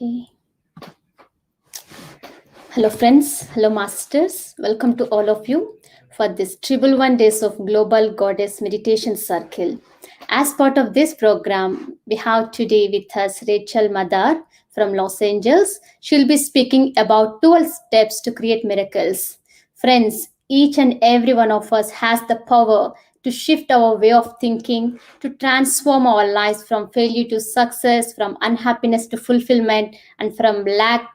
Okay. Hello, friends. Hello, masters. Welcome to all of you for this Triple One Days of Global Goddess Meditation Circle. As part of this program, we have today with us Rachel Madar from Los Angeles. She'll be speaking about 12 steps to create miracles. Friends, each and every one of us has the power to shift our way of thinking, to transform our lives from failure to success, from unhappiness to fulfillment, and from lack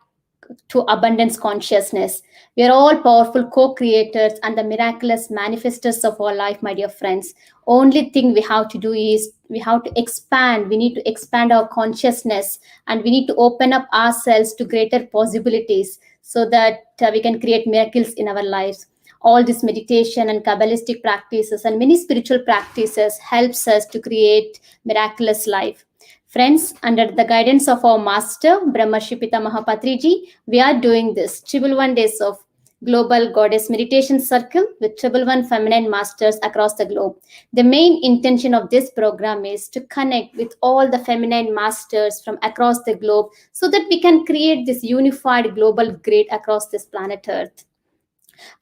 to abundance consciousness. We are all powerful co creators and the miraculous manifestors of our life, my dear friends. Only thing we have to do is we have to expand. We need to expand our consciousness and we need to open up ourselves to greater possibilities so that we can create miracles in our lives. All this meditation and Kabbalistic practices and many spiritual practices helps us to create miraculous life. Friends, under the guidance of our master, Brahmarshi Pitamaha Patriji, we are doing this triple one days of Global Goddess Meditation Circle with triple one feminine masters across the globe. The main intention of this program is to connect with all the feminine masters from across the globe so that we can create this unified global grid across this planet Earth.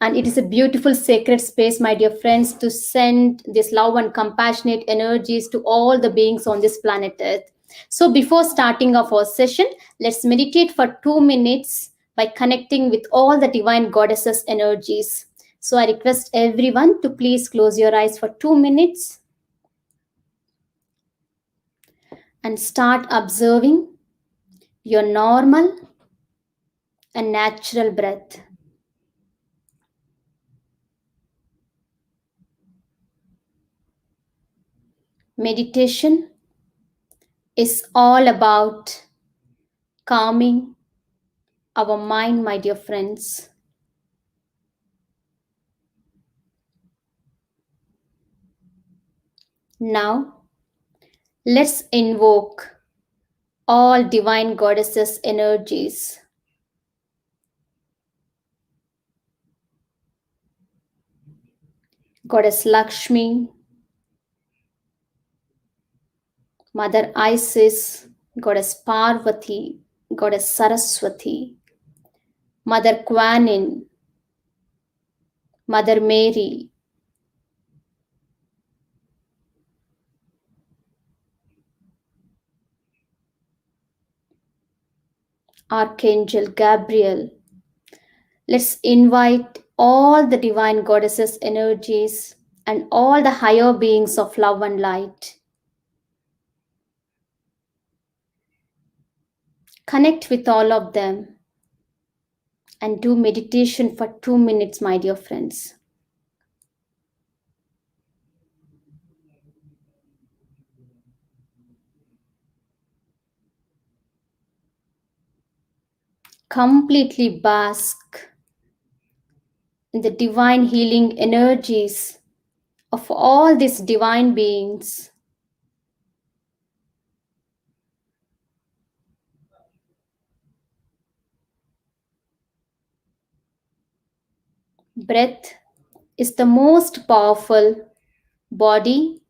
And it is a beautiful sacred space, my dear friends, to send this love and compassionate energies to all the beings on this planet Earth. So, before starting off our session, let's meditate for 2 minutes by connecting with all the divine goddesses' energies. So, I request everyone to please close your eyes for 2 minutes and start observing your normal and natural breath. Meditation is all about calming our mind, my dear friends. Now, let's invoke all divine goddesses' energies. Goddess Lakshmi, Mother Isis, Goddess Parvati, Goddess Saraswati, Mother Kuan Yin, Mother Mary, Archangel Gabriel. Let's invite all the divine goddesses' energies and all the higher beings of love and light. Connect with all of them and do meditation for 2 minutes, my dear friends. Completely bask in the divine healing energies of all these divine beings. Breath is the most powerful body,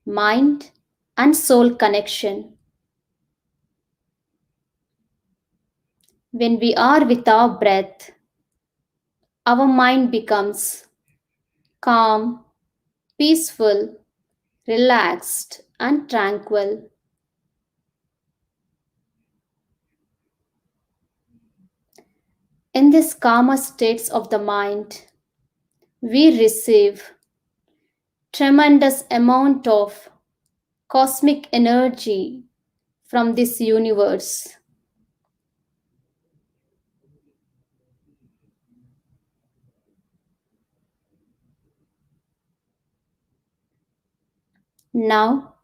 mind, and soul connection. When we are with our breath, our mind becomes calm, peaceful, relaxed, and tranquil. In these calmer states of the mind, we receive tremendous amount of cosmic energy from this universe. Now,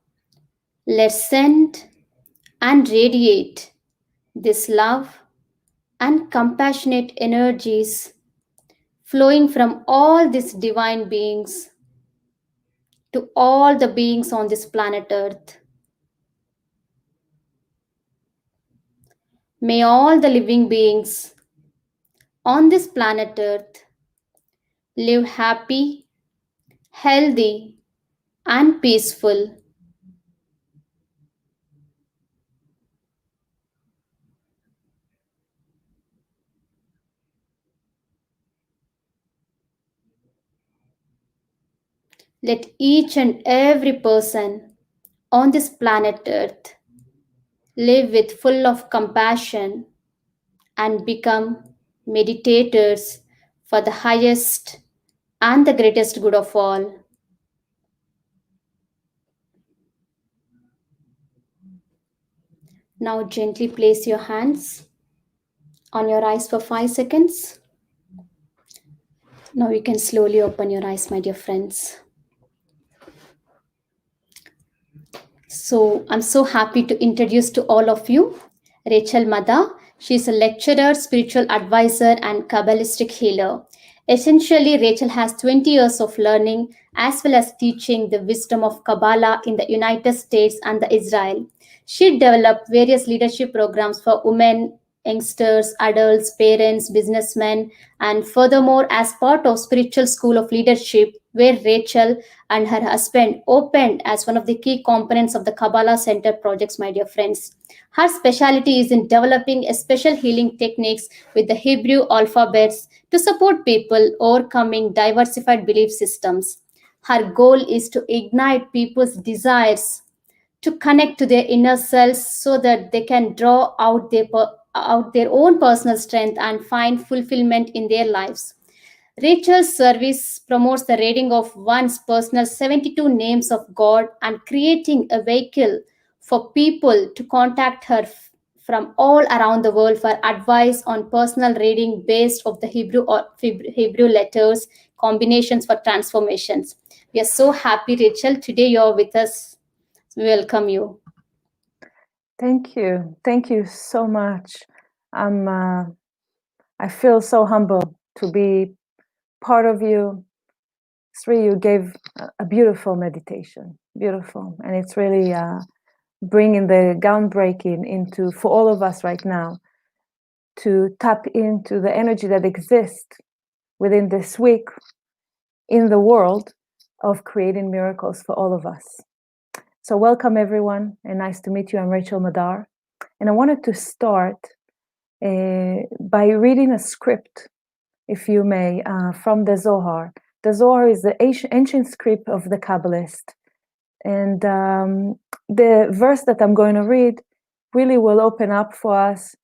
let's send and radiate this love and compassionate energies flowing from all these divine beings to all the beings on this planet Earth. May all the living beings on this planet Earth live happy, healthy, and peaceful. Let each and every person on this planet Earth live with full of compassion and become meditators for the highest and the greatest good of all. Now gently place your hands on your eyes for 5 seconds. Now you can slowly open your eyes, my dear friends. So I'm so happy to introduce to all of you Rachel Madar. She is a lecturer, spiritual advisor, and Kabbalistic healer. Essentially, Rachel has 20 years of learning as well as teaching the wisdom of Kabbalah in the United States and the Israel. She developed various leadership programs for women, youngsters, adults, parents, businessmen, and furthermore, as part of Spiritual School of Leadership, where Rachel and her husband opened as one of the key components of the Kabbalah Center projects, my dear friends. Her specialty is in developing a special healing techniques with the Hebrew alphabets to support people overcoming diversified belief systems. Her goal is to ignite people's desires to connect to their inner selves so that they can draw out their own personal strength and find fulfillment in their lives. Rachel's service promotes the reading of one's personal 72 names of God and creating a vehicle for people to contact her from all around the world for advice on personal reading based of the Hebrew letters combinations for transformations. We are so happy, Rachel. Today you are with us. We welcome you. Thank you. Thank you so much. I feel so humble to be part of you. Sri, you gave a beautiful meditation, beautiful. And it's really bringing the groundbreaking into, for all of us right now, to tap into the energy that exists within this week in the world of creating miracles for all of us. So welcome everyone, and nice to meet you. I'm Rachel Madar. And I wanted to start by reading a script, if you may, from the Zohar. The Zohar is the ancient script of the Kabbalist. And the verse that I'm going to read really will open up for us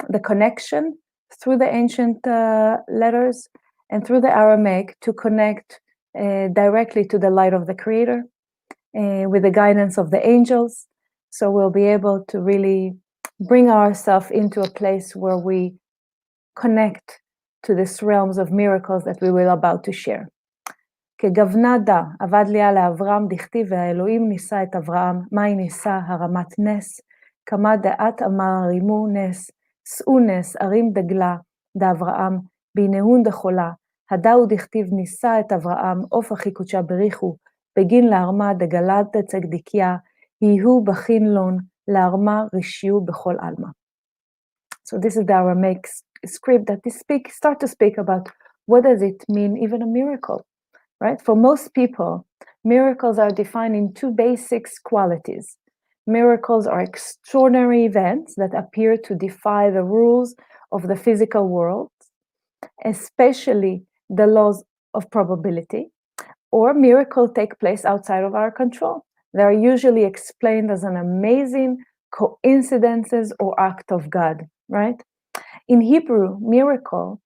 the connection through the ancient letters and through the Aramaic to connect directly to the light of the Creator with the guidance of the angels. So we'll be able to really bring ourselves into a place where we connect to these realms of miracles that we will about to share. כגוונדה עבד ליה לאברהם דכתיב והאלוהים ניסה את אברהם, מהי ניסה הרמת נס, כמה דעת אמר רימו נס, שאו נס ארים דגלה דאברהם, בינהון דחולה, הדאו דכתיב ניסה את אברהם, אוף אחי קודשה בריחו, בגין להרמה דגלת צדיקיה, יהיו בכין לון, להרמה רישיו בכל עלמה. So this is the Aramaic script that start to speak about what does it mean, even a miracle, right? For most people, miracles are defined in two basic qualities. Miracles are extraordinary events that appear to defy the rules of the physical world, especially the laws of probability, or miracles take place outside of our control. They are usually explained as an amazing coincidences or act of God, right? In Hebrew, miracle,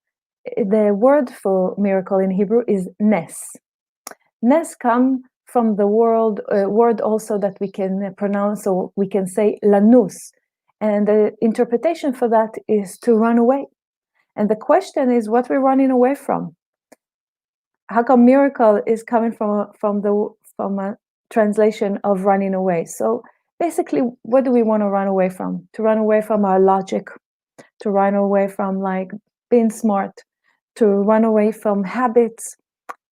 the word for miracle in Hebrew is nes. Nes comes from the word also that we can pronounce, or we can say lanus. And the interpretation for that is to run away. And the question is what we're running away from. How come miracle is coming from a translation of running away? So basically, what do we want to run away from? To run away from our logic, to run away from like being smart, to run away from habits,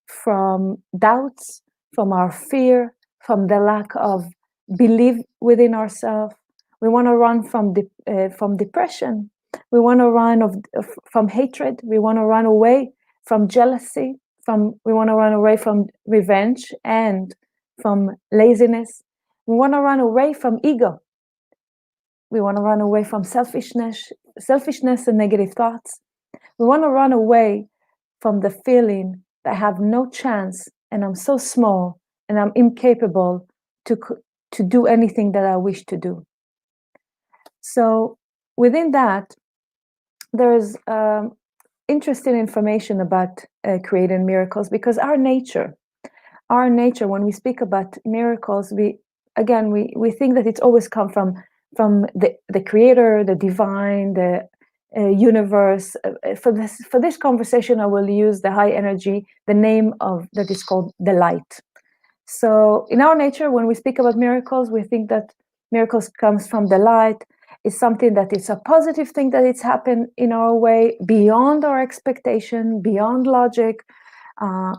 from doubts, from our fear, from the lack of belief within ourselves. We want to run from depression. We want to run from hatred. We want to run away from jealousy. We want to run away from revenge and from laziness. We want to run away from ego. We want to run away from selfishness and negative thoughts. We want to run away from the feeling that I have no chance and I'm so small and I'm incapable to do anything that I wish to do. So within that, there's interesting information about creating miracles, because our nature, when we speak about miracles, we think that it's always come from the creator, the divine, the universe. For this conversation, I will use the high energy, the name of that is called the light. So in our nature, when we speak about miracles, we think that miracles comes from the light. It's something that is a positive thing, that it's happened in our way, beyond our expectation, beyond logic.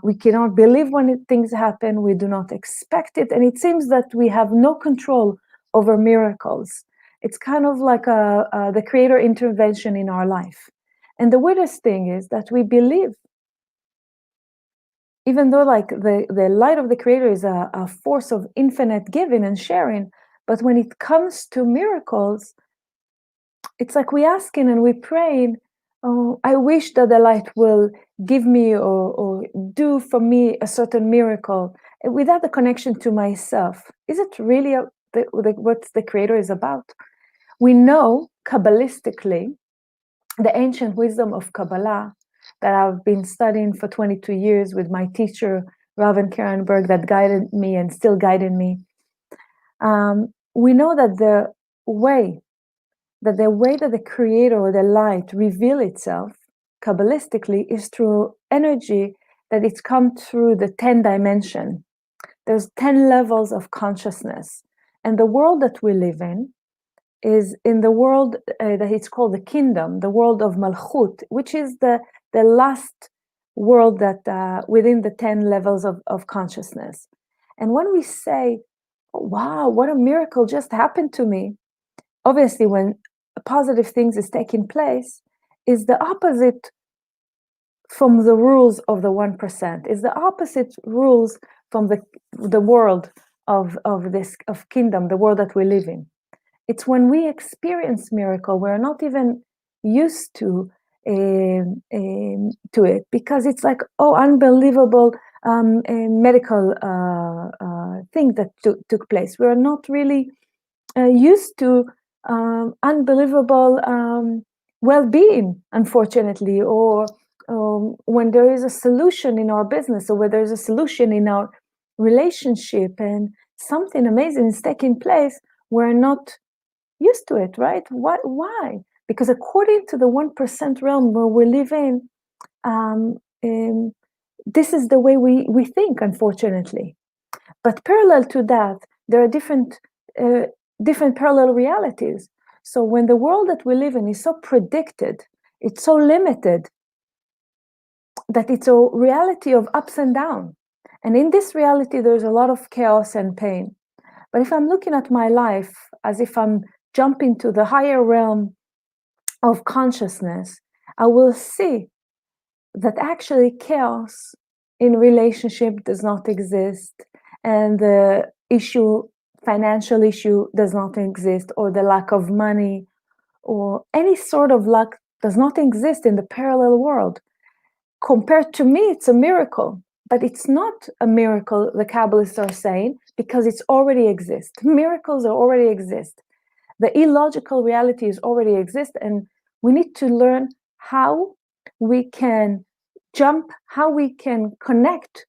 We cannot believe when things happen. We do not expect it. And it seems that we have no control over miracles. It's kind of like the creator intervention in our life. And the weirdest thing is that we believe, even though like the light of the creator is a force of infinite giving and sharing, but when it comes to miracles, it's like we asking and we praying, oh, I wish that the light will give me or do for me a certain miracle, without the connection to myself. Is it really what the creator is about? We know Kabbalistically, the ancient wisdom of Kabbalah that I've been studying for 22 years with my teacher, Raven Karenberg, that guided me and still guided me. We know that the way that the creator or the light reveal itself Kabbalistically is through energy, that it's come through the 10 dimension. There's 10 levels of consciousness. And the world that we live in is in the world that it's called the kingdom, the world of Malchut, which is the last world that within the 10 levels of consciousness. And when we say, oh, wow, what a miracle just happened to me, obviously when positive things is taking place, is the opposite from the rules of the 1%, is the opposite rules from the world of kingdom, the world that we live in. It's when we experience miracle, we're not even used to it, because it's like, oh, unbelievable medical thing that took place. We're not really used to unbelievable well-being, unfortunately, or when there is a solution in our business, or where there's a solution in our relationship and something amazing is taking place, we're not used to it, right? Why? Because according to the 1% realm where we live in, this is the way we think, unfortunately. But parallel to that, there are different parallel realities. So when the world that we live in is so predicted, it's so limited, that it's a reality of ups and downs. And in this reality, there's a lot of chaos and pain. But if I'm looking at my life as if I'm jumping to the higher realm of consciousness, I will see that actually chaos in relationship does not exist, and the financial issue does not exist, or the lack of money, or any sort of lack does not exist in the parallel world. Compared to me, it's a miracle, but it's not a miracle, the Kabbalists are saying, because it's already exists. Miracles already exist. The illogical realities already exist, and we need to learn how we can jump, how we can connect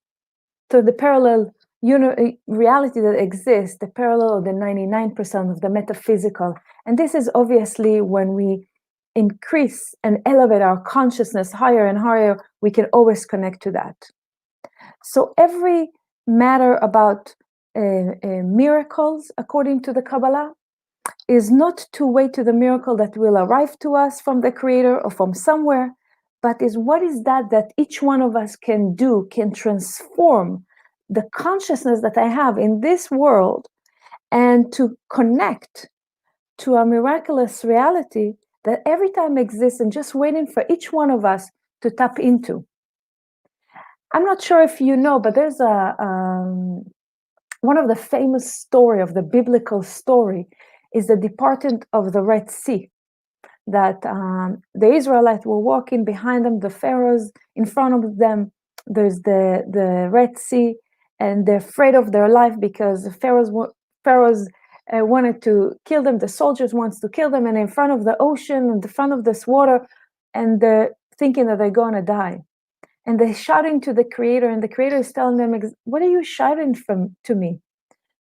to the parallel reality that exists, the parallel of the 99% of the metaphysical. And this is obviously when we increase and elevate our consciousness higher and higher, we can always connect to that. So every matter about miracles, according to the Kabbalah, is not to wait to the miracle that will arrive to us from the creator or from somewhere, but is what is that each one of us can do, can transform the consciousness that I have in this world, and to connect to a miraculous reality that every time exists and just waiting for each one of us to tap into. I'm not sure if you know, but there's one of the famous story of the biblical story is the departing of the Red Sea, that the Israelites were walking behind them, the Pharaohs in front of them, there's the Red Sea, and they're afraid of their life because the pharaohs wanted to kill them. The soldiers wants to kill them, and in front of the ocean, in the front of this water, and they're thinking that they're going to die. And they're shouting to the Creator, and the Creator is telling them, what are you shouting to me?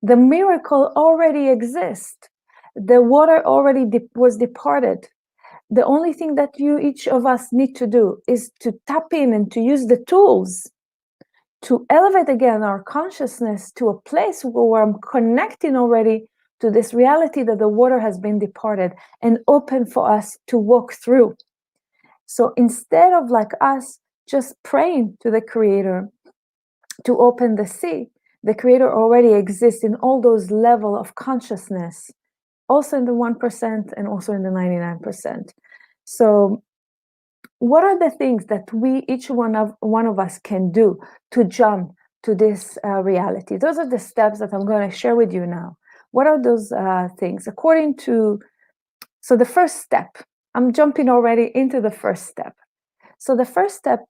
The miracle already exists. The water already was departed. The only thing that each of us need to do is to tap in and to use the tools to elevate again our consciousness to a place where I'm connecting already to this reality that the water has been departed and open for us to walk through. So instead of like us just praying to the Creator to open the sea, the Creator already exists in all those levels of consciousness, also in the 1% and also in the 99%. So what are the things that each one of us can do to jump to this reality? Those are the steps that I'm going to share with you now. What are those things? So the first step, I'm jumping already into the first step. So the first step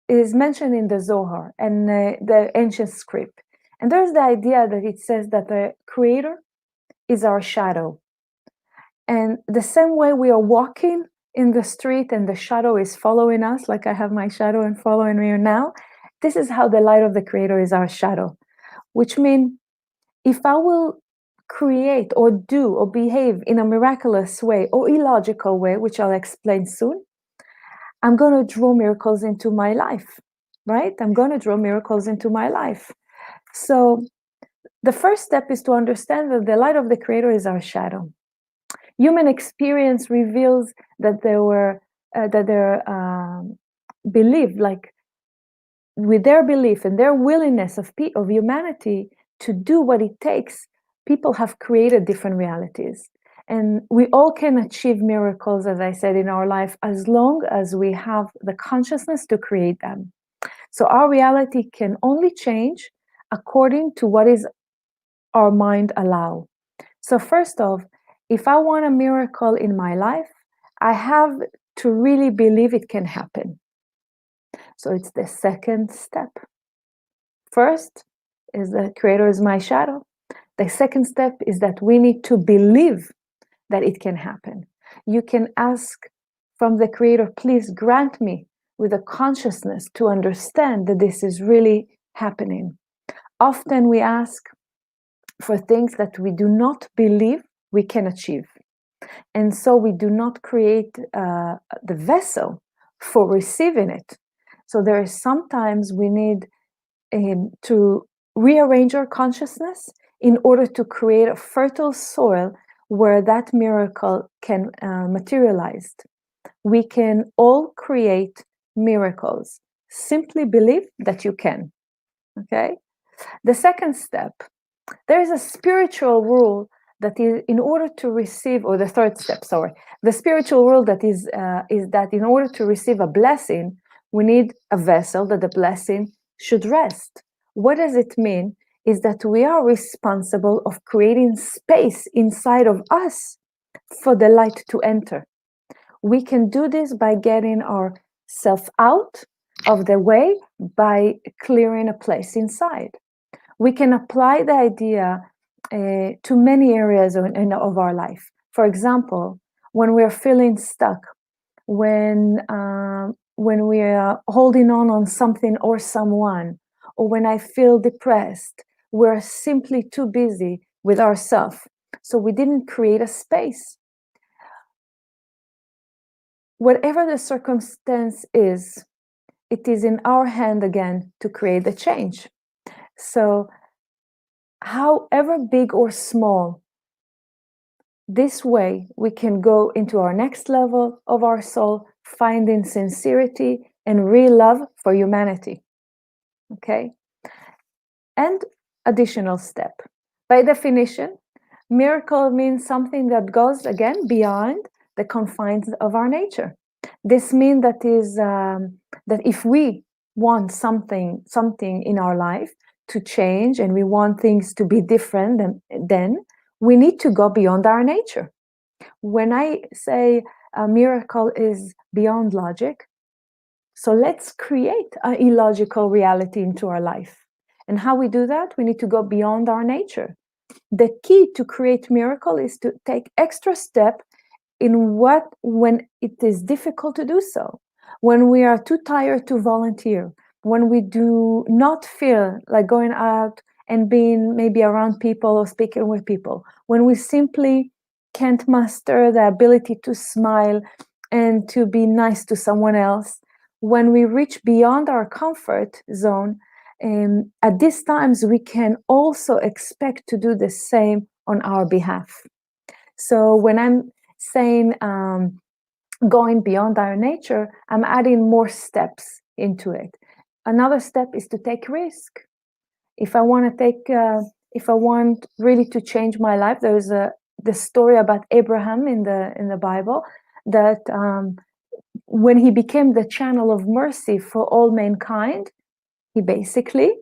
is mentioned in the Zohar and the ancient script. And there's the idea that it says that the Creator is our shadow. And the same way we are walking in the street and the shadow is following us, like I have my shadow and following me now, this is how the light of the Creator is our shadow. Which means if I will create or do or behave in a miraculous way or illogical way, which I'll explain soon, I'm going to draw miracles into my life, right? I'm going to draw miracles into my life. So the first step is to understand that the light of the Creator is our shadow. Human experience reveals that belief, like with their belief and their willingness of humanity to do what it takes, people have created different realities. And we all can achieve miracles, as I said, in our life, as long as we have the consciousness to create them. So our reality can only change according to what is our mind allow. So first off, if I want a miracle in my life, I have to really believe it can happen. So it's the second step. First is the Creator is my shadow. The second step is that we need to believe that it can happen. You can ask from the Creator, please grant me with a consciousness to understand that this is really happening. Often we ask for things that we do not believe we can achieve. And so we do not create the vessel for receiving it. So there is sometimes we need to rearrange our consciousness in order to create a fertile soil where that miracle can materialize. We can all create miracles. Simply believe that you can. Okay? The second step, there is a spiritual rule that is in order to receive, or the third step, sorry, the spiritual rule that is that in order to receive a blessing, we need a vessel that the blessing should rest. What does it mean? Is that we are responsible of creating space inside of us for the light to enter. We can do this by getting ourselves out of the way, by clearing a place inside. We can apply the idea to many areas of our life. For example, when we're feeling stuck, when we are holding on something or someone, or when I feel depressed, we're simply too busy with ourselves. So we didn't create a space. Whatever the circumstance is, it is in our hand again to create the change. So however big or small, this way we can go into our next level of our soul, finding sincerity and real love for humanity. Okay? And additional step. By definition, miracle means something that goes again beyond the confines of our nature. This means that if we want something in our life to change and we want things to be different, then we need to go beyond our nature. When I say a miracle is beyond logic, so let's create an illogical reality into our life. And how we do that? We need to go beyond our nature. The key to create miracle is to take extra step in when it is difficult to do so, when we are too tired to volunteer, when we do not feel like going out and being maybe around people or speaking with people, when we simply can't master the ability to smile and to be nice to someone else, when we reach beyond our comfort zone, at these times we can also expect to do the same on our behalf. So when I'm saying going beyond our nature, I'm adding more steps into it. Another step is to take risk. If I want really to change my life, there's the story about Abraham in the Bible, that when he became the channel of mercy for all mankind, he basically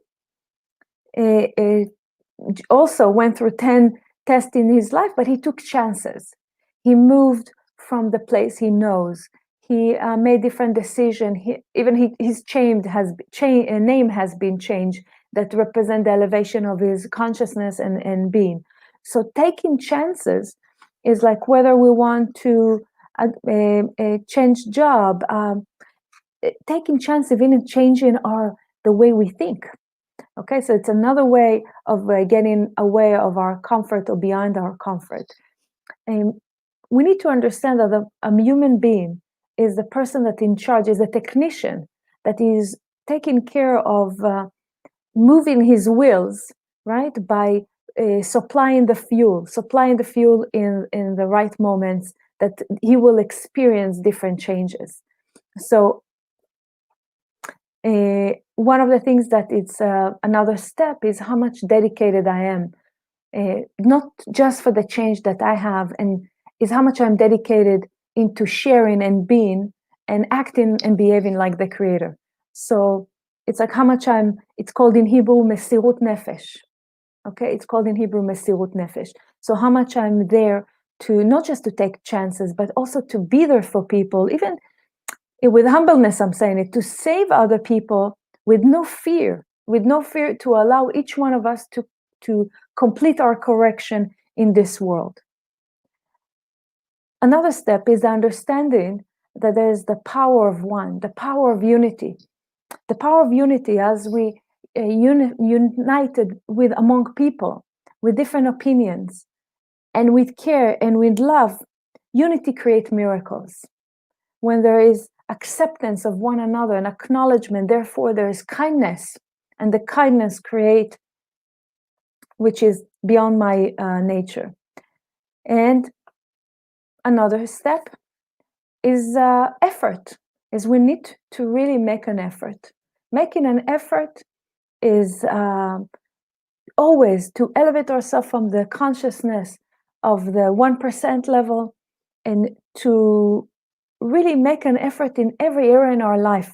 also went through 10 tests in his life, but he took chances. He moved from the place he knows. He made different decisions. His name has been changed that represent the elevation of his consciousness and being. So taking chances is like whether we want to change job, taking chances, even changing the way we think. Okay, so it's another way of getting away of our comfort or beyond our comfort. And we need to understand that a human being is the person that in charge, is a technician that is taking care of moving his wheels, right, by supplying the fuel in the right moments that he will experience different changes. So one of the things that it's another step is how much dedicated I am, not just for the change that I have, and is how much I'm dedicated into sharing and being and acting and behaving like the Creator. So it's like how much it's called in Hebrew mesirut nefesh. Okay, it's called in Hebrew mesirut nefesh. So how much I'm there to not just to take chances, but also to be there for people, even with humbleness, I'm saying it, to save other people with no fear to allow each one of us to complete our correction in this world. Another step is understanding that there is the power of one, the power of unity. The power of unity as we united with among people with different opinions and with care and with love. Unity creates miracles. When there is acceptance of one another and acknowledgement, therefore there is kindness, and the kindness create, which is beyond my nature. And another step is effort, is we need to really make an effort. Making an effort is always to elevate ourselves from the consciousness of the 1% level and to really make an effort in every area in our life.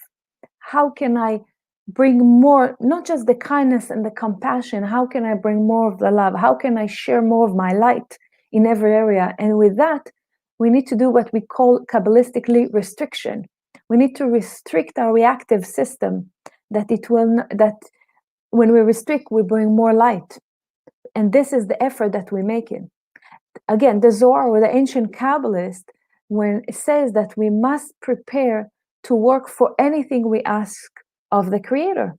How can I bring more, not just the kindness and the compassion, how can I bring more of the love? How can I share more of my light in every area? And with that, we need to do what we call Kabbalistically restriction. We need to restrict our reactive system, that when we restrict, we bring more light. And this is the effort that we're making. Again, the Zohar, or the ancient Kabbalist, when it says that we must prepare to work for anything we ask of the Creator.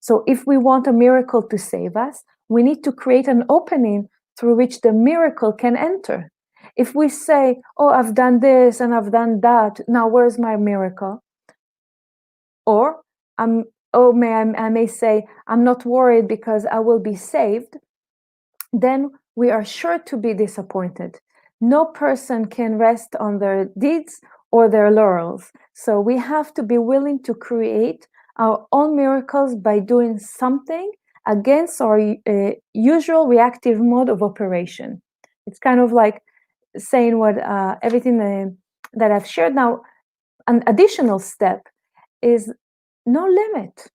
So if we want a miracle to save us, we need to create an opening through which the miracle can enter. If we say, oh, I've done this and I've done that, now where's my miracle? Or I may say, I'm not worried because I will be saved. Then we are sure to be disappointed. No person can rest on their deeds or their laurels. So we have to be willing to create our own miracles by doing something against our usual reactive mode of operation. It's kind of like saying what everything that I've shared. Now, an additional step is no limit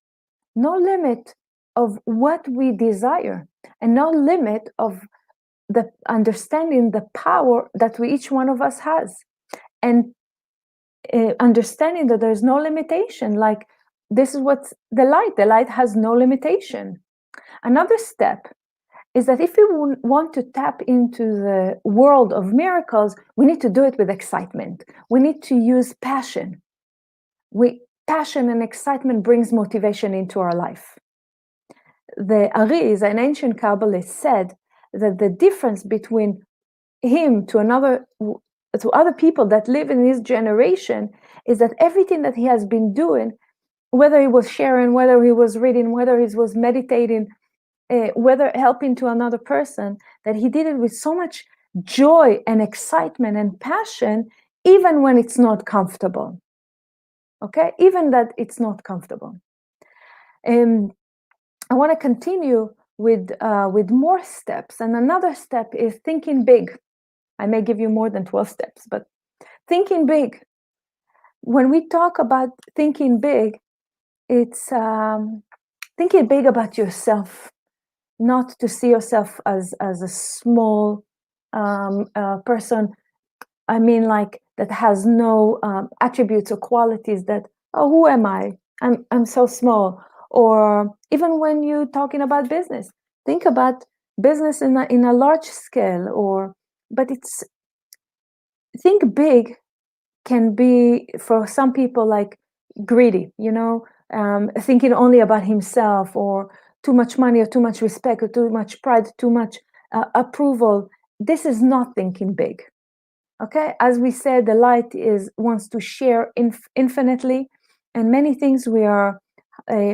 of what we desire, and no limit of the understanding the power that each one of us has, and understanding that there's no limitation. Like, this is what's the light has no limitation. Another step is that if we want to tap into the world of miracles, we need to do it with excitement. We need to use passion. Passion and excitement brings motivation into our life. The Ariz, an ancient Kabbalist, said that the difference between him to other people that live in his generation is that everything that he has been doing, whether he was sharing, whether he was reading, whether he was meditating, whether helping to another person, that he did it with so much joy and excitement and passion, even when it's not comfortable. Okay, even that it's not comfortable. I want to continue with more steps, and another step is thinking big. I may give you more than 12 steps, but thinking big. When we talk about thinking big, it's thinking big about yourself, not to see yourself as a small person. I mean, like that has no attributes or qualities that, oh, who am I? I'm so small. Or even when you're talking about business, think about business in a large scale. But it's think big can be for some people like greedy, thinking only about himself, or too much money, or too much respect, or too much pride, too much approval. This is not thinking big. Okay, as we said, the light wants to share infinitely, and many things we are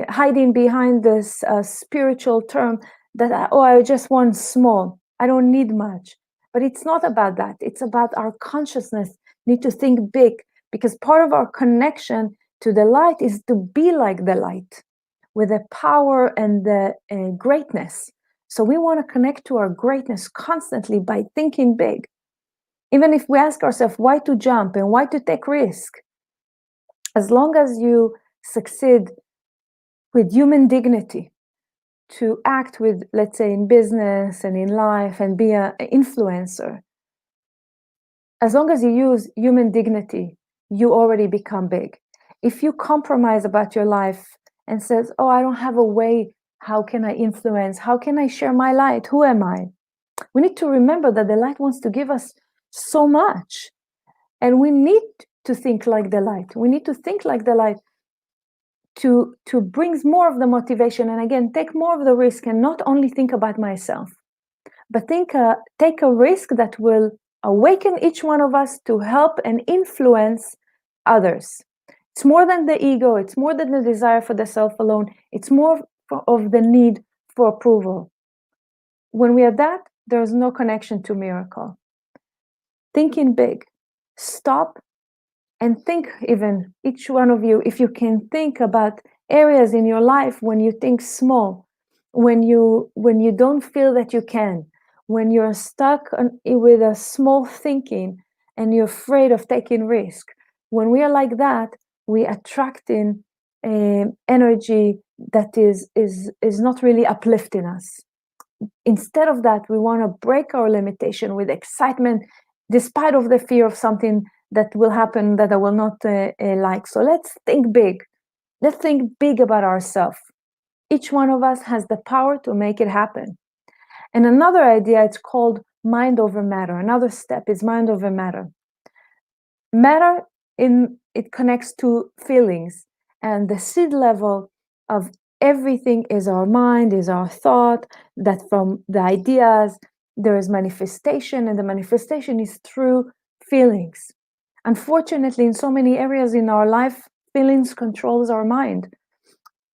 hiding behind this spiritual term that I just want small. I don't need much. But it's not about that. It's about our consciousness need to think big, because part of our connection to the light is to be like the light, with the power and the greatness. So we want to connect to our greatness constantly by thinking big. Even if we ask ourselves why to jump and why to take risk, as long as you succeed with human dignity to act with, let's say, in business and in life and be an influencer, as long as you use human dignity, you already become big. If you compromise about your life and says, oh, I don't have a way, how can I influence? How can I share my light? Who am I? We need to remember that the light wants to give us so much. And we need to think like the light. We need to think like the light to bring more of the motivation. And again, take more of the risk and not only think about myself, but take a risk that will awaken each one of us to help and influence others. It's more than the ego. It's more than the desire for the self alone. It's more of the need for approval. When we are that, there's no connection to miracle. Thinking big. Stop and think, even each one of you, if you can think about areas in your life when you think small, when you don't feel that you can, when you're stuck with a small thinking and you're afraid of taking risk. When we are like that, we attract in energy that is not really uplifting us. Instead of that, we want to break our limitation with excitement, despite of the fear of something that will happen that I will not like. So let's think big. Let's think big about ourselves. Each one of us has the power to make it happen. And another idea, it's called mind over matter. Another step is mind over matter. Matter, it connects to feelings, and the seed level of everything is our mind, is our thought, that from the ideas, there is manifestation, and the manifestation is through feelings. Unfortunately, in so many areas in our life, feelings controls our mind.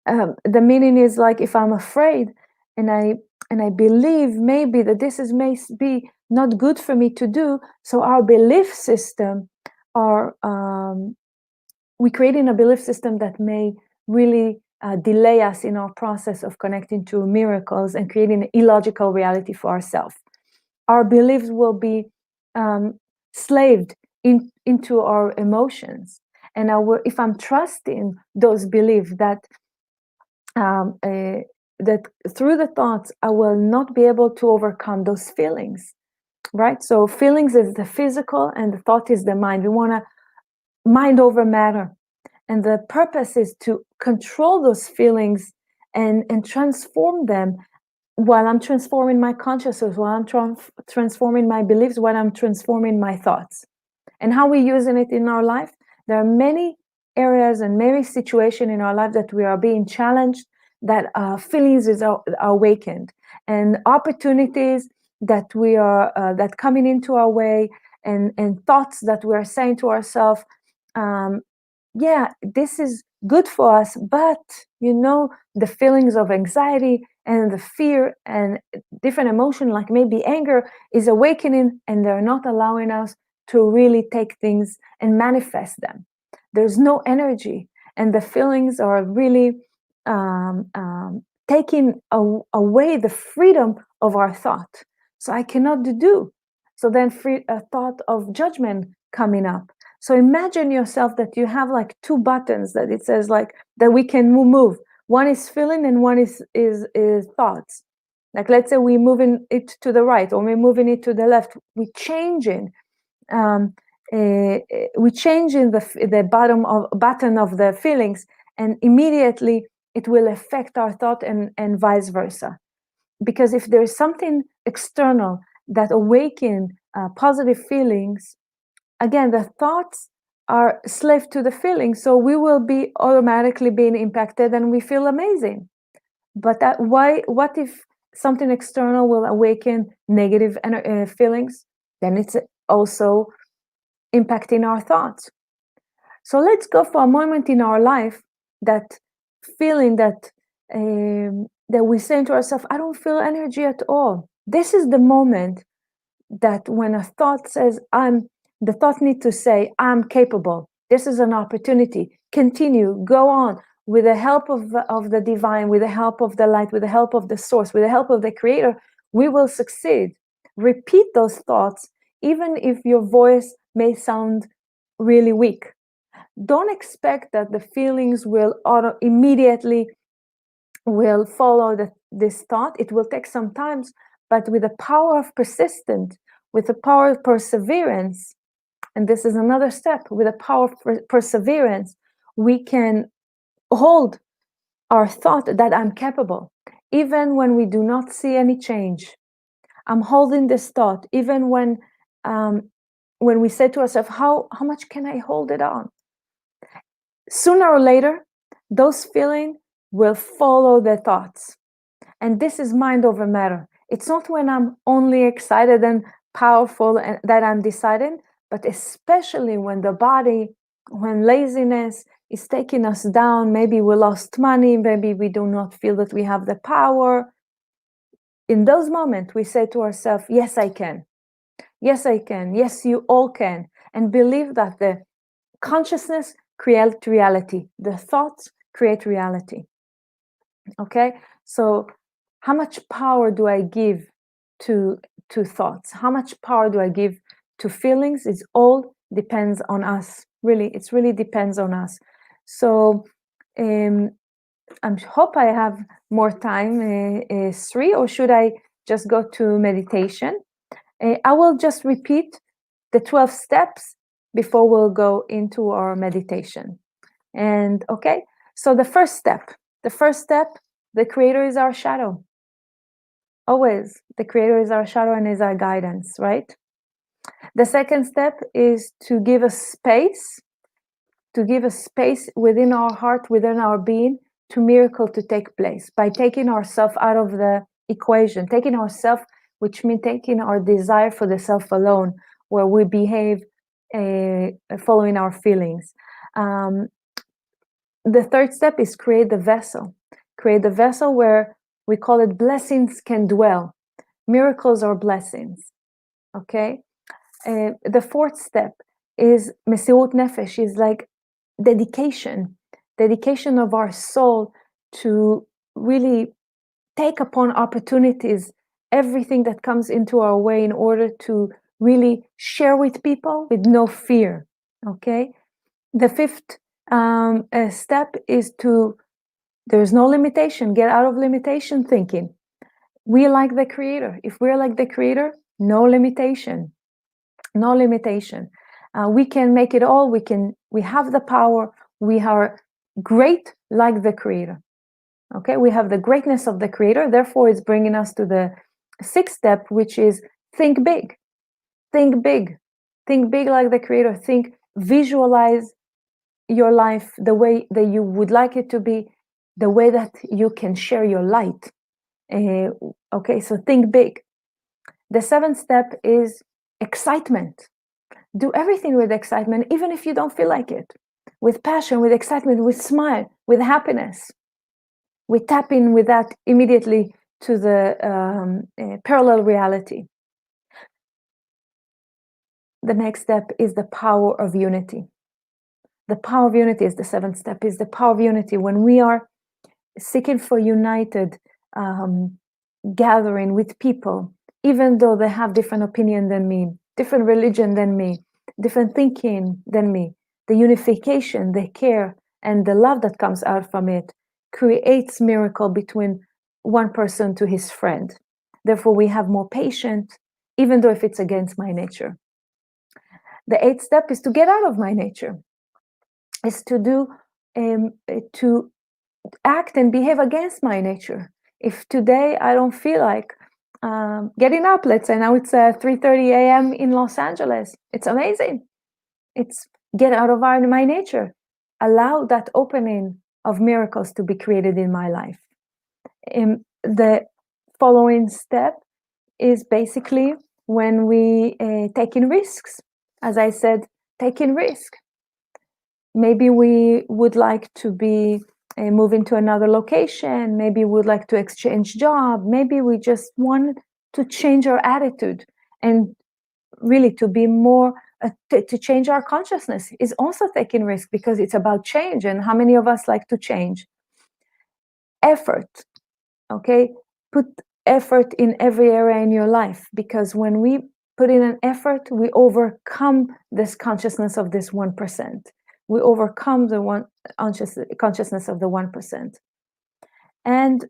The meaning is like, if I'm afraid and I believe maybe that this may be not good for me to do, so our belief system we creating a belief system that may really delay us in our process of connecting to miracles and creating an illogical reality for ourselves. Our beliefs will be slaved into our emotions, and if I'm trusting those beliefs that that through the thoughts I will not be able to overcome those feelings, right? So feelings is the physical and the thought is the mind. We want to mind over matter, and the purpose is to control those feelings and transform them while I'm transforming my consciousness, while I'm transforming my beliefs, while I'm transforming my thoughts. And how we're using it in our life, there are many areas and many situations in our life that we are being challenged, that feelings are awakened, and opportunities that we are that coming into our way, and thoughts that we are saying to ourselves, yeah, this is good for us, but the feelings of anxiety and the fear and different emotion, like maybe anger, is awakening, and they're not allowing us to really take things and manifest them. There's no energy, and the feelings are really taking away the freedom of our thought. So I cannot do. So then a thought of judgment coming up. So imagine yourself that you have like two buttons that it says like that we can move. One is feeling and one is thoughts. Like let's say we're moving it to the right or we're moving it to the left. We're changing. We change in the button of the feelings, and immediately it will affect our thought, and vice versa. Because if there is something external that awaken positive feelings, again, the thoughts are slave to the feelings, so we will be automatically being impacted and we feel amazing. But what if something external will awaken negative feelings? Then it's also impacting our thoughts. So let's go for a moment in our life that feeling that we say to ourselves, I don't feel energy at all. This is the moment that when a thought says, the thought needs to say, I'm capable. This is an opportunity. Continue, go on. With the help of the divine, with the help of the light, with the help of the source, with the help of the creator, we will succeed. Repeat those thoughts, even if your voice may sound really weak. Don't expect that the feelings will immediately will follow this thought. It will take some time, but with the power of persistence, with the power of perseverance, and this is another step, with the power of perseverance, we can hold our thought that I'm capable, even when we do not see any change. I'm holding this thought, even when we say to ourselves, how much can I hold it on? Sooner or later, those feelings will follow the thoughts. And this is mind over matter. It's not when I'm only excited and powerful and that I'm deciding, but especially when the body, when laziness is taking us down, maybe we lost money, maybe we do not feel that we have the power. In those moments, we say to ourselves, yes, I can. Yes, I can. Yes, you all can. And believe that the consciousness creates reality. The thoughts create reality. Okay? So how much power do I give to thoughts? How much power do I give to feelings? It all depends on us. Really, it really depends on us. So I hope I have more time, Sri, or should I just go to meditation? I will just repeat the 12 steps before we'll go into our meditation. And okay, so the first step, the creator is our shadow. Always, the creator is our shadow and is our guidance, right? The second step is to give a space within our heart, within our being, to miracle to take place by taking ourselves out of the equation, taking ourselves, which means taking our desire for the self alone, where we behave following our feelings. The third step is create the vessel where we call it blessings can dwell. Miracles are blessings. Okay. The fourth step is mesirut nefesh, is like dedication of our soul to really take upon opportunities, everything that comes into our way, in order to really share with people with no fear. Okay. The fifth step is there's no limitation. Get out of limitation thinking. We like the creator. If we're like the creator, no limitation. No limitation. We can make it all. We have the power. We are great like the creator. Okay, we have the greatness of the creator. Therefore, it's bringing us to the sixth step, which is think big. Think big. Think big like the creator. Visualize your life the way that you would like it to be, the way that you can share your light. Okay, so think big. The seventh step is excitement. Do everything with excitement, even if you don't feel like it. With passion, with excitement, with smile, with happiness. We tap in with that immediately to the parallel reality. The next step is the power of unity. The power of unity is the seventh step, is the power of unity. When we are seeking for united gathering with people, even though they have different opinion than me, different religion than me, different thinking than me, the unification, the care, and the love that comes out from it creates miracle between one person to his friend. Therefore, we have more patience, even though if it's against my nature. The eighth step is to get out of my nature, is to act and behave against my nature. If today I don't feel like getting up, let's say now it's 3:30 a.m. in Los Angeles, it's amazing. It's get out of my nature. Allow that opening of miracles to be created in my life. The following step is basically when we taking risks. As I said, taking risk. Maybe we would like to be moving to another location. Maybe we would like to exchange job. Maybe we just want to change our attitude, and really to be more to change our consciousness is also taking risk, because it's about change. And how many of us like to change? Effort. Okay, put effort in every area in your life, because when we put in an effort, we overcome this consciousness of this 1%. We overcome the consciousness of the 1%. And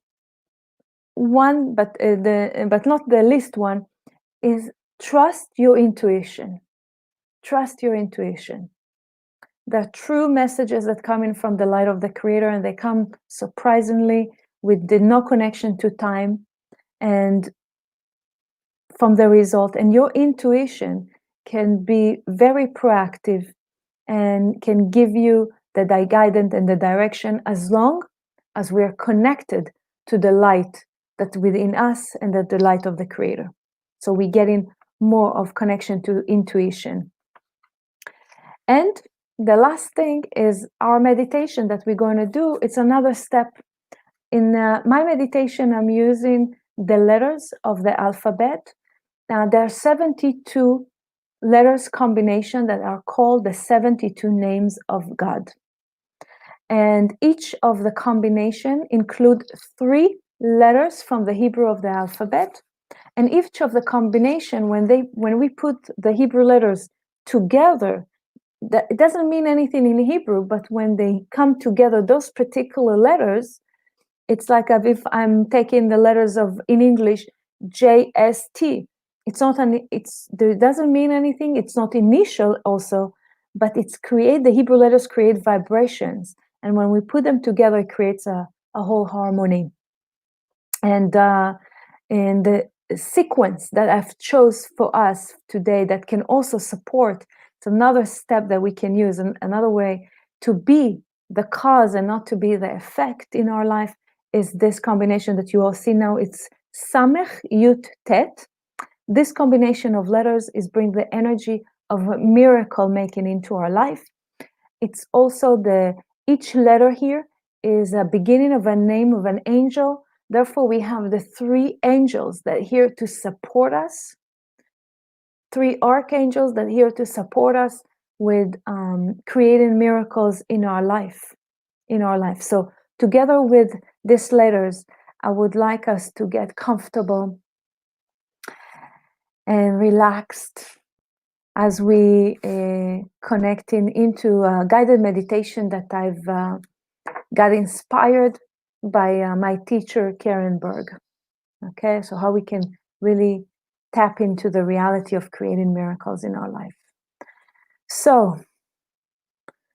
one, but not the least one, is trust your intuition. Trust your intuition. There are true messages that come in from the light of the creator, and they come surprisingly with no connection to time and from the result. And your intuition can be very proactive and can give you the guidance and the direction, as long as we are connected to the light that's within us and the light of the creator. So we get in more of connection to intuition. And the last thing is our meditation that we're going to do. It's another step. In my meditation, I'm using the letters of the alphabet. Now, there are 72 letters combination that are called the 72 names of God. And each of the combination include 3 letters from the Hebrew of the alphabet. And each of the combination, when we put the Hebrew letters together, it doesn't mean anything in Hebrew, but when they come together, those particular letters, it's like if I'm taking the letters of, in English, JST. It doesn't mean anything. It's not initial also, but the Hebrew letters create vibrations. And when we put them together, it creates a whole harmony. And the sequence that I've chose for us today that can also support, it's another step that we can use, another way to be the cause and not to be the effect in our life, is this combination that you all see now. It's Samech Yut Tet. This combination of letters is bring the energy of miracle making into our life. It's also each letter here is a beginning of a name of an angel. Therefore, we have the 3 angels that are here to support us, 3 archangels that are here to support us with creating miracles in our life. So together with these letters, I would like us to get comfortable and relaxed as we connecting into a guided meditation that I've got inspired by my teacher, Karen Berg. Okay, so how we can really tap into the reality of creating miracles in our life. So,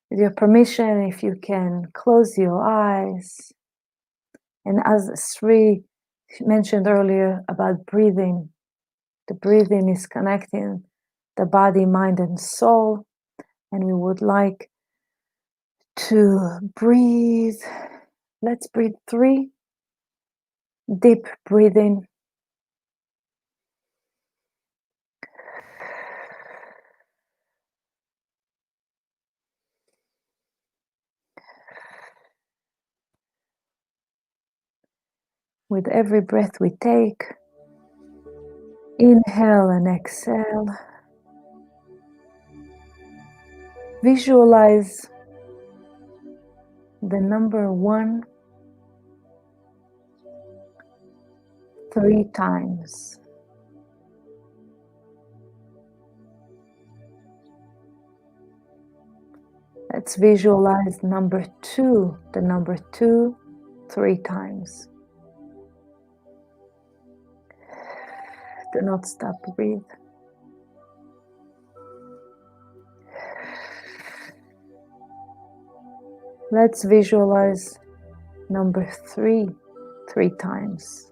with your permission, if you can close your eyes And as Sri mentioned earlier about breathing, the breathing is connecting the body, mind, and soul. And we would like to breathe. Let's breathe 3 deep breathing. With every breath we take, inhale and exhale. Visualize the number 1 3 times. Let's visualize number 2, the number 2, 3 times. Do not stop, breathe. Let's visualize number 3, 3 times.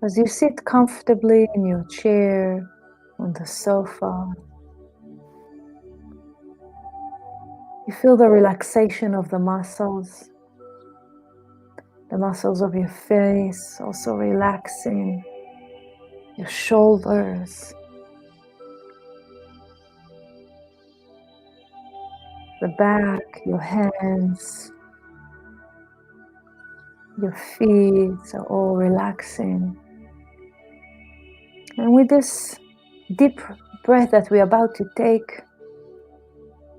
As you sit comfortably in your chair, on the sofa, you feel the relaxation of the muscles of your face also relaxing, your shoulders, the back, your hands, your feet are all relaxing. And with this deep breath that we're about to take,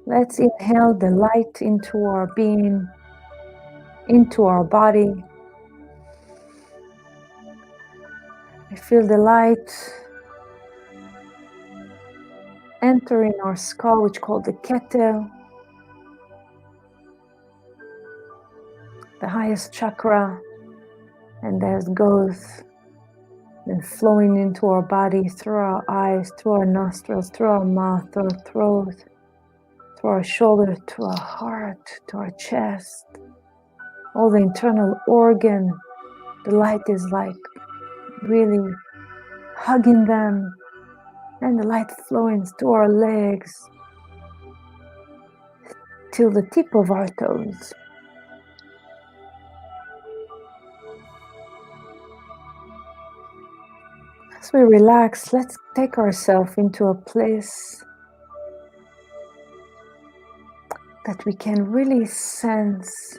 let's inhale the light into our being, into our body. We feel the light entering our skull, which is called the keter, the highest chakra, and there it goes, then flowing into our body through our eyes, through our nostrils, through our mouth, through our throat, through our shoulder, to our heart, to our chest, all the internal organ. The light is like really hugging them, and the light flowing to our legs till the tip of our toes. As we relax, let's take ourselves into a place that we can really sense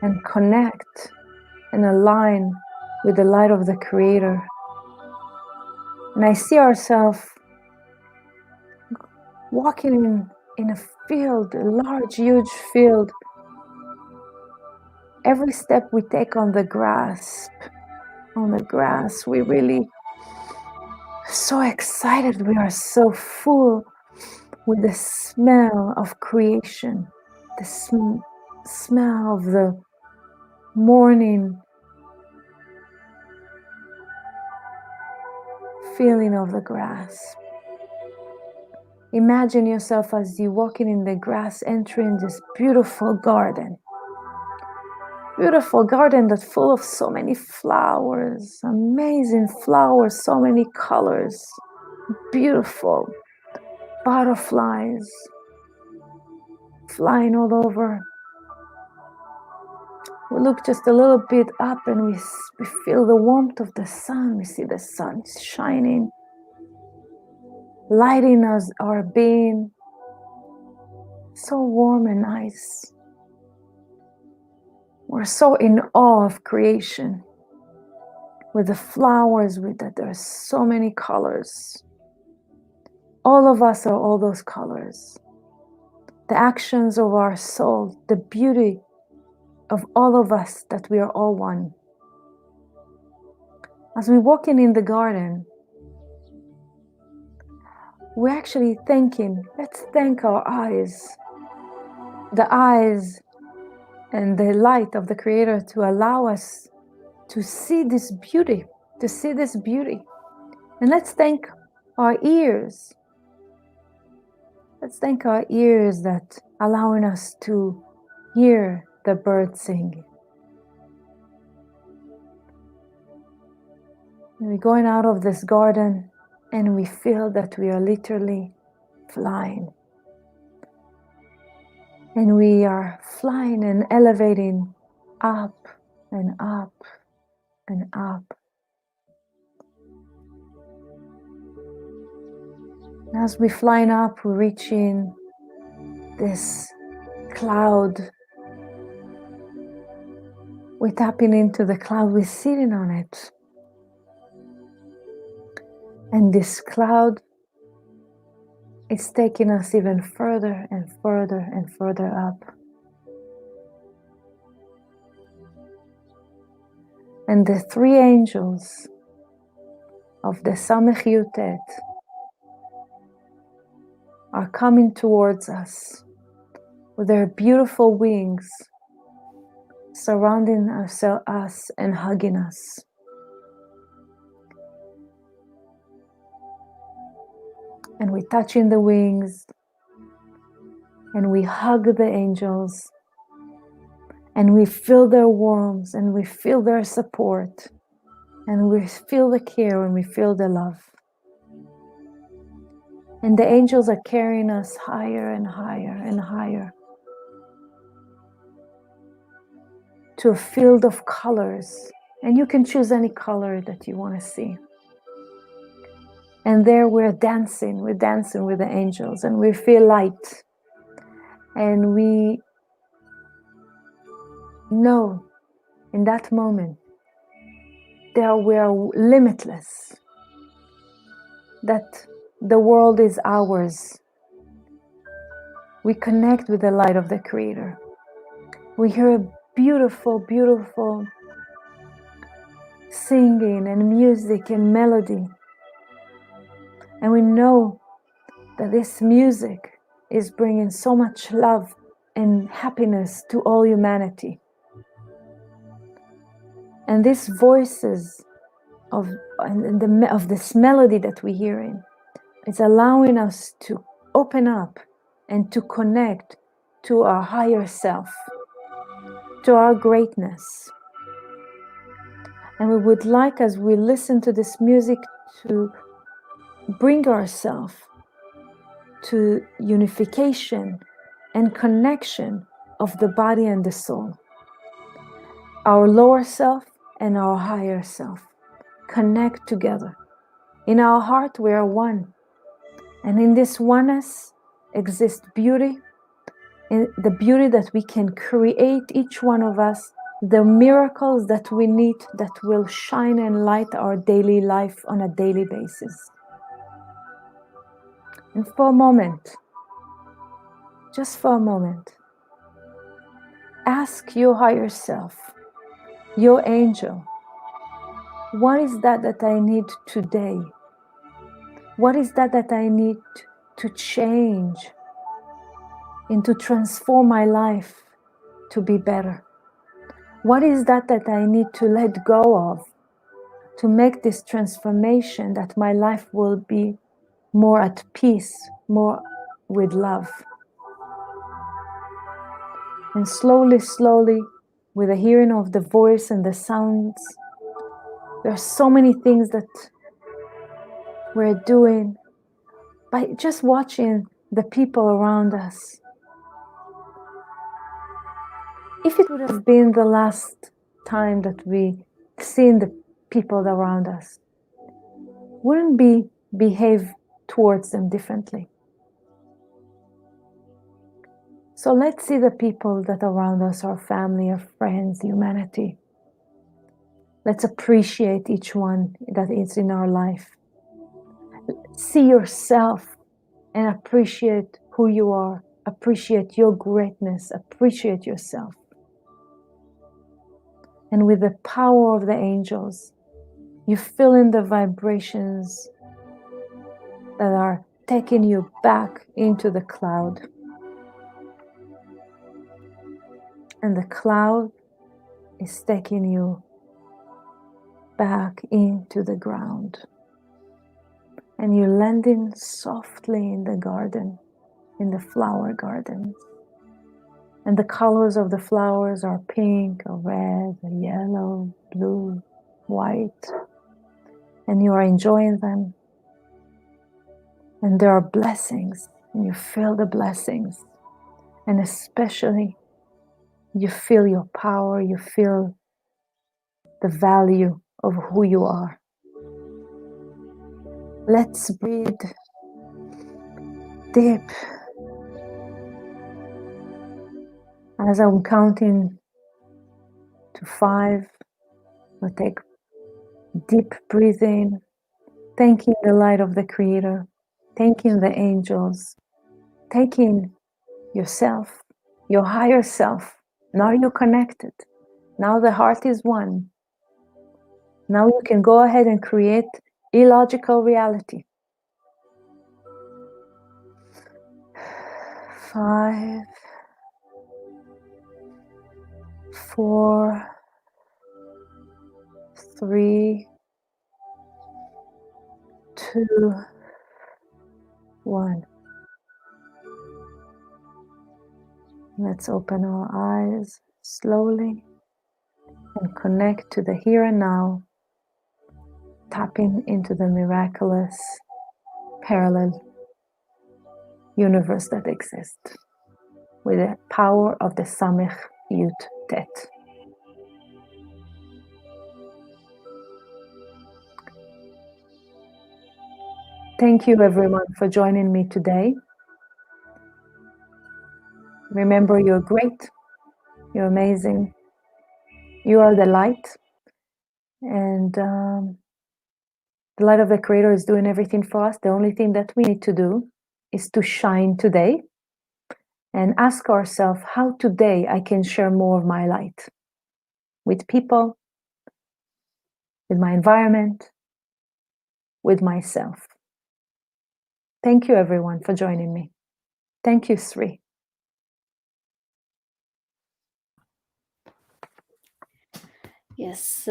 and connect and align with the light of the Creator. And I see ourselves walking in a field, a large, huge field. Every step we take on the grass, we really so excited. We are so full with the smell of creation, the smell of the morning, feeling of the grass. Imagine yourself as you walking in the grass, entering this beautiful garden that's full of so many flowers, amazing flowers, so many colors, beautiful butterflies flying all over. We look just a little bit up and we feel the warmth of the sun. We see the sun shining, lighting us, our being, so warm and nice. We're so in awe of creation, with the flowers, with that there are so many colors. All of us are all those colors. The actions of our soul, the beauty of all of us, that we are all one. As we're walking in the garden, we're actually thinking, let's thank our eyes, the eyes and the light of the Creator, to allow us to see this beauty, And let's thank our ears. Let's thank our ears that allowing us to hear the birds sing. And we're going out of this garden and we feel that we are literally flying. And we are flying and elevating up and up and up. As we're flying up, we're reaching this cloud. We're tapping into the cloud, we're sitting on it. And this cloud is taking us even further and further and further up. And the three angels of the Samech Yutet are coming towards us with their beautiful wings, surrounding us and hugging us. And we're touching the wings, and we hug the angels, and we feel their warmth, and we feel their support, and we feel the care, and we feel the love. And the angels are carrying us higher and higher and higher to a field of colors. And you can choose any color that you want to see. And there we're dancing with the angels, and we feel light. And we know in that moment that we are limitless, that the world is ours. We connect with the light of the Creator. We hear a beautiful, beautiful singing and music and melody. And we know that this music is bringing so much love and happiness to all humanity. And these voices of this melody that we're hearing is allowing us to open up and to connect to our higher self, to our greatness. And we would like, as we listen to this music, to bring ourselves to unification and connection of the body and the soul. Our lower self and our higher self connect together. In our heart, we are one. And in this oneness exists beauty, and the beauty that we can create, each one of us, the miracles that we need that will shine and light our daily life on a daily basis. And for a moment, just for a moment, ask your higher self, your angel, what is that I need today? What is that I need to change and to transform my life to be better? What is that I need to let go of to make this transformation that my life will be more at peace, more with love? And slowly, slowly, with the hearing of the voice and the sounds, there are so many things that we're doing by just watching the people around us. If it would have been the last time that we seen the people around us, wouldn't we behave towards them differently? So let's see the people that are around us, our family, our friends, humanity. Let's appreciate each one that is in our life. See yourself and appreciate who you are. Appreciate your greatness. Appreciate yourself. And with the power of the angels, you feel in the vibrations that are taking you back into the cloud. And the cloud is taking you back into the ground. and you land in softly in the garden, in the flower gardens. And the colors of the flowers are pink or red or yellow, blue, white. And you are enjoying them. And there are blessings, and you feel the blessings. And especially, you feel your power, you feel the value of who you are. Let's breathe deep. As I'm counting to 5, we'll take deep breathing, thanking the light of the Creator, thanking the angels, thanking yourself, your higher self. Now you're connected. Now the heart is one. Now you can go ahead and create illogical reality. 5, 4, 3, 2, 1. Let's open our eyes slowly and connect to the here and now, tapping into the miraculous parallel universe that exists with the power of the Samech Yud Tet. Thank you everyone for joining me today. Remember, you're great, you're amazing, you are the light, and the light of the Creator is doing everything for us. The only thing that we need to do is to shine today and ask ourselves how today I can share more of my light with people, with my environment, with myself. Thank you everyone for joining me. Thank you, Sri. Yes,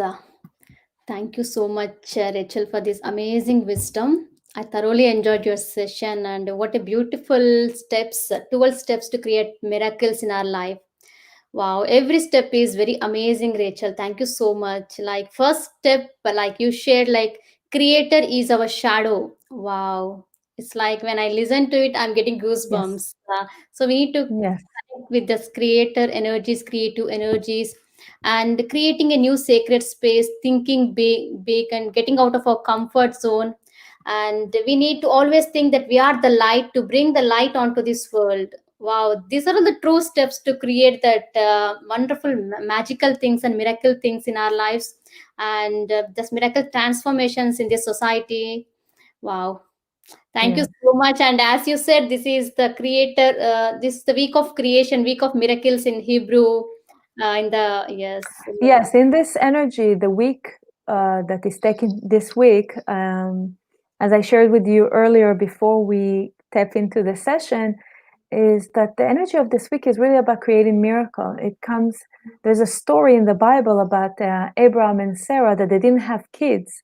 thank you so much, Rachel, for this amazing wisdom. I thoroughly enjoyed your session, and what a beautiful steps, 12 steps to create miracles in our life. Wow, every step is very amazing, Rachel. Thank you so much. Like, first step, like you shared, like, creator is our shadow. Wow. It's like when I listen to it, I'm getting Yes, goosebumps. So we need to yes, connect with this creator energies, creative energies, and creating a new sacred space, thinking big, and getting out of our comfort zone. And we need to always think that we are the light to bring the light onto this world. Wow, these are all the true steps to create that wonderful magical things and miracle things in our lives, and this miracle transformations in this society. Wow, thank you yes. so much. And as you said, this is the creator, this is the week of creation, week of miracles in Hebrew. In the yes, Yes, in this energy, the week that is taken this week, as I shared with you earlier before we tap into the session, is that the energy of this week is really about creating miracle. It comes, there's a story in the Bible about Abraham and Sarah that they didn't have kids,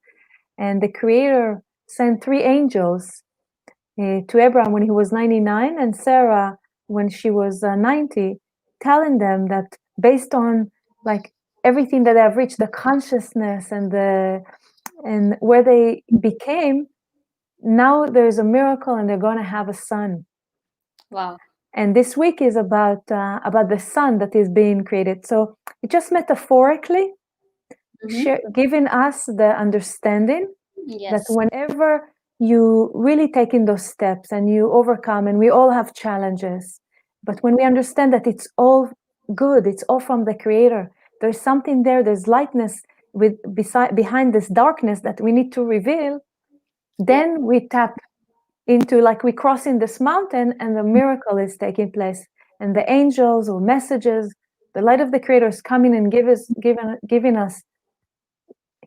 and the Creator sent 3 angels to Abraham when he was 99 and Sarah when she was 90, telling them that based on like everything that I've reached, the consciousness and where they became, now there's a miracle and they're going to have a son. wow. And this week is about the son that is being created. So it just metaphorically Hmm. giving us the understanding that Yes, whenever you really take in those steps and you overcome, and we all have challenges, but when we understand that it's all good, it's all from the Creator, there's something there, there's lightness behind this darkness that we need to reveal, yes, then we tap into, like, we cross in this mountain and the miracle is taking place, and the angels or messages, the light of the Creator is coming and giving us,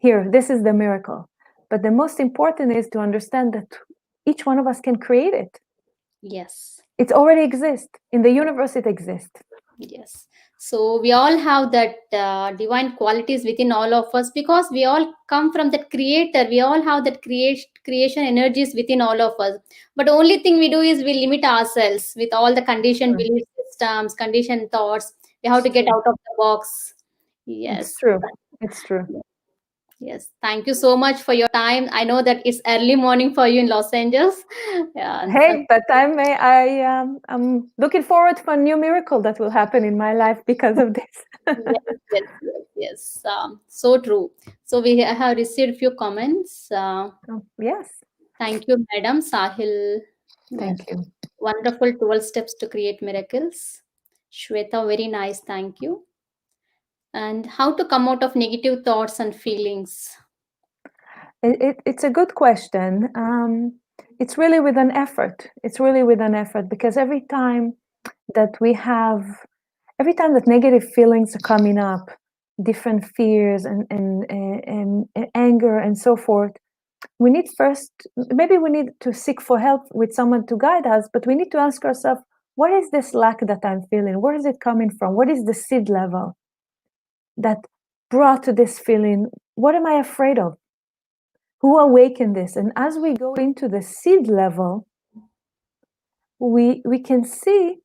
here, this is the miracle. But the most important is to understand that each one of us can create it. yes. It already exists. In the universe, it exists. Yes. So we all have that divine qualities within all of us, because we all come from that creator. We all have that creation energies within all of us. But only thing we do is we limit ourselves with all the conditioned Sure. belief systems, conditioned thoughts. We have It's to get true. out of the box. It's Yes. true. It's true. Yes. Thank you so much for your time. I know that it's early morning for you in Los Angeles. Yeah. And so, Hey, but I'm looking forward for a new miracle that will happen in my life because of this. yes, yes, yes, yes. So true. So we have received few comments. Oh, yes. Thank you, Madam Sahil. Yes. Thank you. Wonderful 12 steps to create miracles. Shweta, very nice. Thank you. And how to come out of negative thoughts and feelings. It's a good question. It's really with an effort. It's really with an effort because every time that negative feelings are coming up, different fears and anger and so forth, we need first, maybe we need to seek for help with someone to guide us, but we need to ask ourselves, what is this lack that I'm feeling? Where is it coming from? What is the seed level that brought to this feeling? What am I afraid of? Who awakened this? And as we go into the seed level, we can see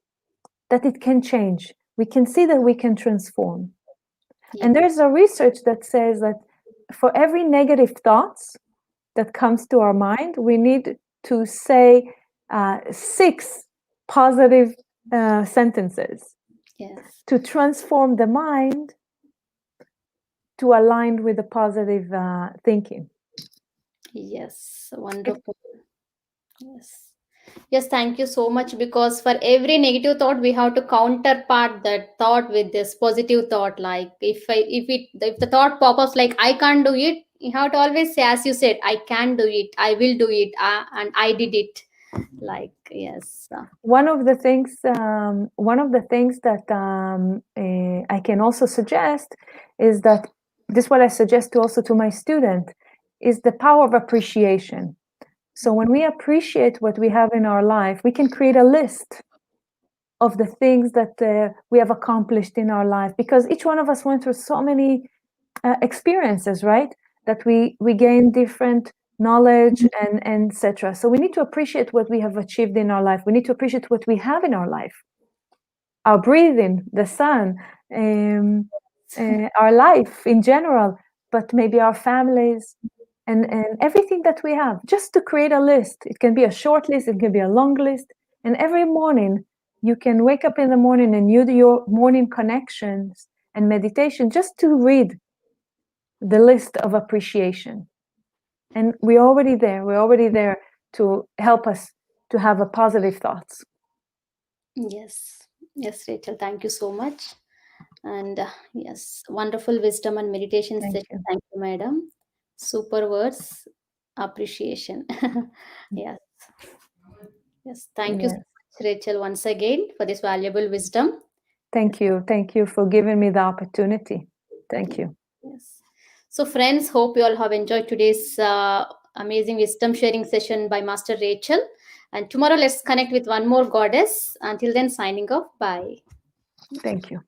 that it can change. We can see that we can transform. Yeah. And there's a research that says that for every negative thoughts that comes to our mind, we need to say 6 positive sentences Yes. to transform the mind to align with the positive thinking. Yes. Wonderful. Yes. Yes, thank you so much. Because for every negative thought, we have to counterpart that thought with this positive thought. Like if the thought pop ups like I can't do it, you have to always say, as you said, I can do it, I will do it, and I did it. Like yes, One of the things that I can also suggest is that this is what I suggest to also to my student is the power of appreciation. So when we appreciate what we have in our life, we can create a list of the things that we have accomplished in our life, because each one of us went through so many experiences, right? That we gain different knowledge and etc. So we need to appreciate what we have achieved in our life. We need to appreciate what we have in our life, our breathing, the sun, our life in general, but maybe our families and everything that we have, just to create a list. It can be a short list, it can be a long list. And every morning you can wake up in the morning and you do your morning connections and meditation just to read the list of appreciation. And we're already there to help us to have a positive thoughts. yes, yes, Rachel. Thank you so much. And yes, wonderful wisdom and meditation Thank session. you. Thank you, Madam. Super words, appreciation. Yes. Yes, thank you so Yes. much, Rachel, once again for this valuable wisdom. Thank you. Thank you for giving me the opportunity. Thank you. Yes. So, friends, hope you all have enjoyed today's amazing wisdom sharing session by Master Rachel. And tomorrow, let's connect with one more goddess. Until then, signing off. Bye. Thank you.